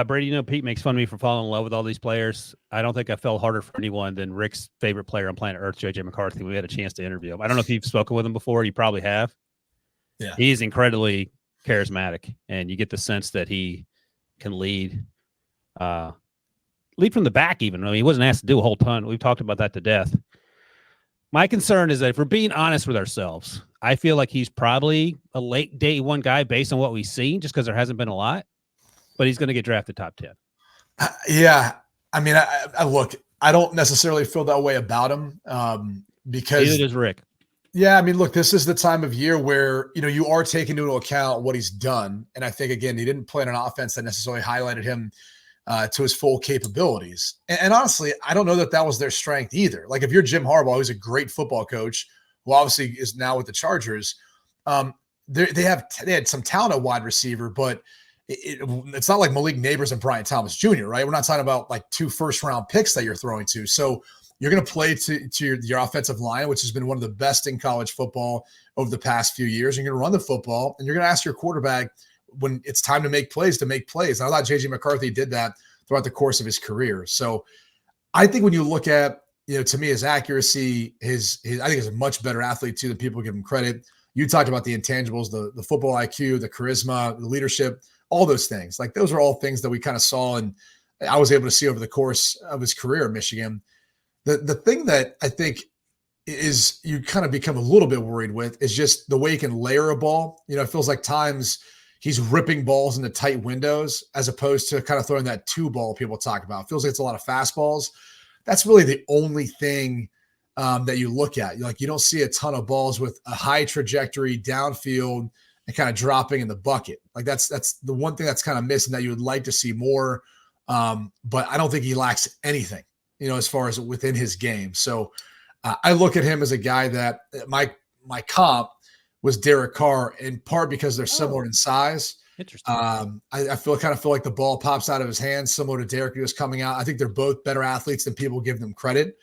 Brady, Pete makes fun of me for falling in love with all these players. I don't think I fell harder for anyone than Rick's favorite player on planet Earth, JJ McCarthy. We had a chance to interview him. I don't know if you've spoken with him before. You probably have. Yeah. He's incredibly charismatic, and you get the sense that he can lead from the back even. I mean, he wasn't asked to do a whole ton. We've talked about that to death. My concern is that if we're being honest with ourselves, I feel like he's probably a late day one guy based on what we've seen, just because there hasn't been a lot. But he's going to get drafted top 10. Yeah. I mean, I look, I don't necessarily feel that way about him because neither does Rick. Yeah. I mean, look, this is the time of year where, you are taking into account what he's done. And I think, again, he didn't play in an offense that necessarily highlighted him to his full capabilities. And honestly, I don't know that was their strength either. If you're Jim Harbaugh, who's a great football coach, who obviously is now with the Chargers, they had some talent at wide receiver, but it's not like Malik Neighbors and Brian Thomas Jr., right? We're not talking about 2 first-round picks that you're throwing to. So you're going to play to your offensive line, which has been one of the best in college football over the past few years. You're going to run the football, and you're going to ask your quarterback when it's time to make plays. And I thought J.J. McCarthy did that throughout the course of his career. So I think when you look at, to me, his accuracy, I think he's a much better athlete too than people give him credit. You talked about the intangibles, the football IQ, the charisma, the leadership, all those things. Those are all things that we kind of saw and I was able to see over the course of his career at Michigan. The thing that I think is you kind of become a little bit worried with is just the way he can layer a ball. It feels like times he's ripping balls into tight windows as opposed to kind of throwing that 2 ball people talk about. It feels like it's a lot of fastballs. That's really the only thing that you look at. You don't see a ton of balls with a high trajectory downfield and kind of dropping in the bucket. That's the one thing that's kind of missing that you would like to see more. But I don't think he lacks anything, as far as within his game. So I look at him as a guy that my comp was Derek Carr, in part because they're similar in size. Interesting. I feel like the ball pops out of his hands, similar to Derek who was coming out. I think they're both better athletes than people give them credit.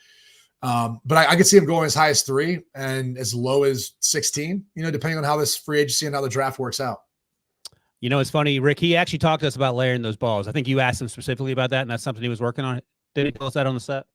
But I could see him going as high as 3 and as low as 16, depending on how this free agency and how the draft works out. It's funny, Rick, he actually talked to us about layering those balls. I think you asked him specifically about that, and that's something he was working on. Did he tell us that on the set?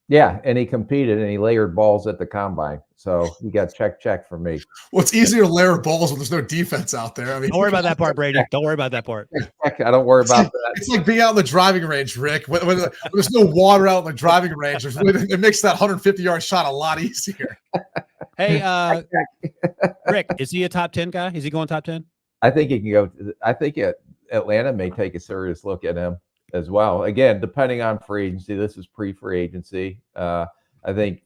Yeah, and he competed, and he layered balls at the combine. So he got check for me. Well, it's easier to layer balls when there's no defense out there. I mean, don't worry about that part, Brady. Don't worry about that part. I don't worry about that. It's like being out in the driving range, Rick. When there's no water out in the driving range, it makes that 150-yard shot a lot easier. Hey, Rick, is he a top 10 guy? Is he going top 10? I think he can go. I think Atlanta may take a serious look at him as well. Again, depending on free agency. This is pre-free agency. I think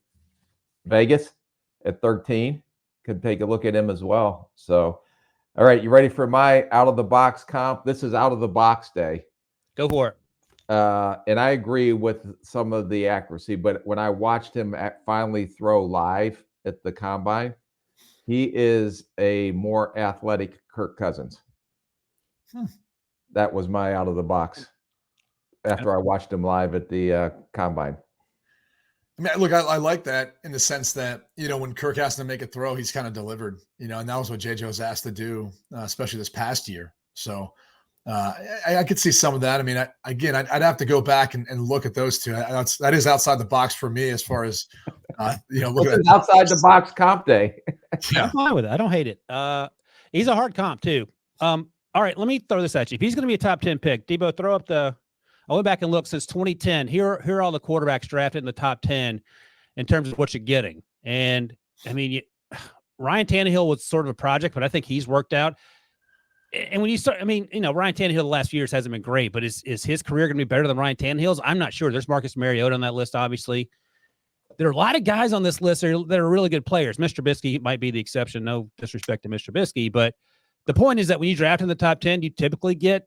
Vegas at 13 could take a look at him as well. So, all right, you ready for my out-of-the-box comp? This is out-of-the-box day. Go for it. And I agree with some of the accuracy, but when I watched him finally throw live at the combine, he is a more athletic Kirk Cousins. That was my out-of-the-box after I watched him live at the combine. I mean, look, I like that in the sense that, when Kirk has to make a throw, he's kind of delivered, and that was what JJ was asked to do, especially this past year. So I could see some of that. I mean, I'd have to go back and look at those two. That is outside the box for me as far as, look at outside the box comp day. Yeah. I'm fine with it. I don't hate it. He's a hard comp too. All right, let me throw this at you. If he's going to be a top 10 pick, Debo, throw up I went back and looked since 2010. Here are all the quarterbacks drafted in the top 10 in terms of what you're getting. And I mean, Ryan Tannehill was sort of a project, but I think he's worked out. And when you start, Ryan Tannehill the last few years hasn't been great, but is his career going to be better than Ryan Tannehill's? I'm not sure. There's Marcus Mariota on that list, obviously. There are a lot of guys on this list that are really good players. Mr. Trubisky might be the exception. No disrespect to Mr. Trubisky, but the point is that when you draft in the top 10, you typically get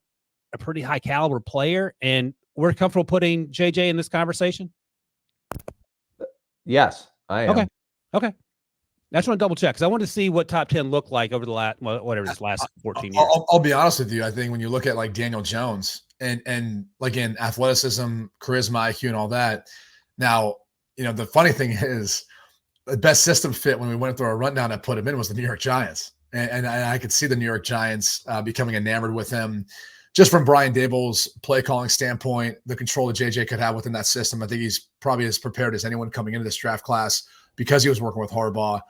a pretty high caliber player, and we're comfortable putting JJ in this conversation. Yes, I am. Okay. I just want to double check because I wanted to see what top 10 looked like over the last 14 years. I'll be honest with you. I think when you look at like Daniel Jones and like in athleticism, charisma, IQ, and all that. Now, the funny thing is the best system fit when we went through our rundown that put him in was the New York Giants. And I could see the New York Giants becoming enamored with him just from Brian Dable's play calling standpoint, the control that JJ could have within that system, I think he's probably as prepared as anyone coming into this draft class because he was working with Harbaugh.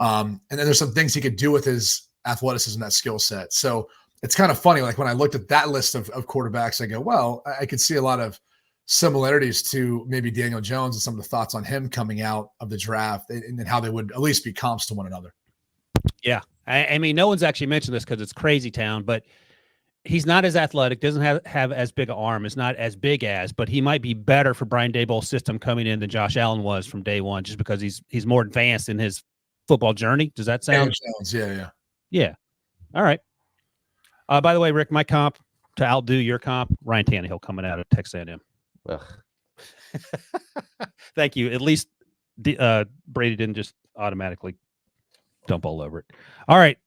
And then there's some things he could do with his athleticism, that skill set. So it's kind of funny. Like when I looked at that list of quarterbacks, I go, well, I could see a lot of similarities to maybe Daniel Jones and some of the thoughts on him coming out of the draft and how they would at least be comps to one another. Yeah. I mean, no one's actually mentioned this because it's crazy town, but he's not as athletic, doesn't have as big an arm, is not as big as, but he might be better for Brian Daboll's system coming in than Josh Allen was from day one, just because he's more advanced in his football journey. Does that sound? Yeah. All right. By the way, Rick, my comp to outdo your comp, Ryan Tannehill coming out of Texas A&M. Thank you. At least Brady didn't just automatically dump all over it. All right.